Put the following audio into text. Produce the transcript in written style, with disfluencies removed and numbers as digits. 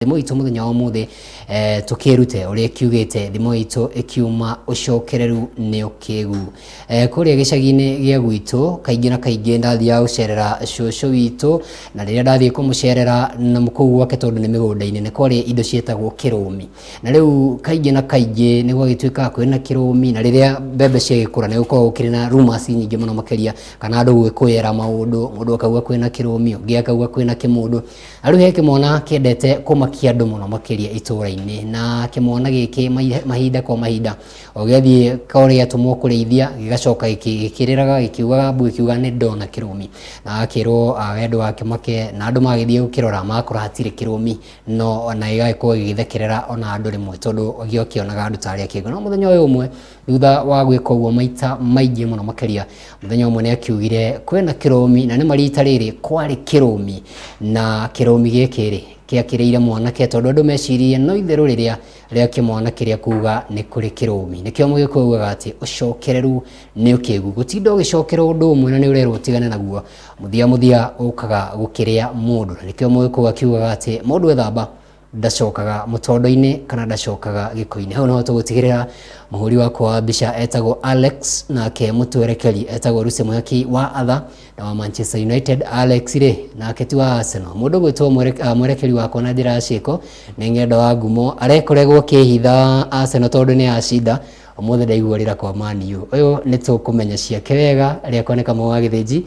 Thimo itu muthenya wa muthi tukirute uria kiugite thimo itu ikiuma ucokereru ni ukigu kuria gicagini gia gwitu kaingi na kaingi ndathia gucerera cucu witu na riria ndathie kumucerera na mukuu wake tondu ni migunda-ini ni kwari indo cietagwo kirumi na riu kaingi na kaingi ni gwagituika kwina kirumi na riria mbembe ciagikura ni gukorwo kiri na rumors nyingi muno makiria kana andu gwikuyera maundu mundu akauga kwina kirumi ungi akauga kwina kimundu riu he kimona kiendete kumakia andu muno makiria itura-ini na kimona giki mahinda kwa mahinda ogiathie kauria tumwo kurithia gigacoka gikiriraga gikiugaga mbu gikiuga ni ndona kirumi na akirwo wendo wake make na andu magithie gukirora makora hatire kirumi no na igaikorwo gigithekerera ona andu rimwe tondu giokionaga andu tari akiuga no muthenya uyu umwe thutha wa gwika uguo maita maingi muno makiria muthenya umwe ni akiugire kwina kirumi na ni marita riri kwari kirumi na kirumi gikiri kiakiriire mwanake tondu andu mecirie no itheru riria kimwana kiria kuga ni kuri kirumi nikio mugikuugaga ati ucokereru ni ukigu gutinda ugicokera undu umwe na ni urerwo tigane naguo muthia ukaga gukiria mundu nikio mugikuuga kiugaga ati mundu ethamba ndacokaga mutondo-ini kana ndacokaga giko-ini hau no tugutigirira muhuri wakwa wa mbica etagwo Alex nake mutwerekeri etagwo Lucy Muhaki wa Atha na wa Manchester United Alex ri nake ti wa Arsenal mundu gwitwo mwerekeri wakwa na njira ciiko ni ngendo wa ngumo arekoregwo kihitha Arsenal tondu ni acinda umuthe ndaigua rira kwa Man U uyu ni tukumenya ciake wega riakoneka mwa githiji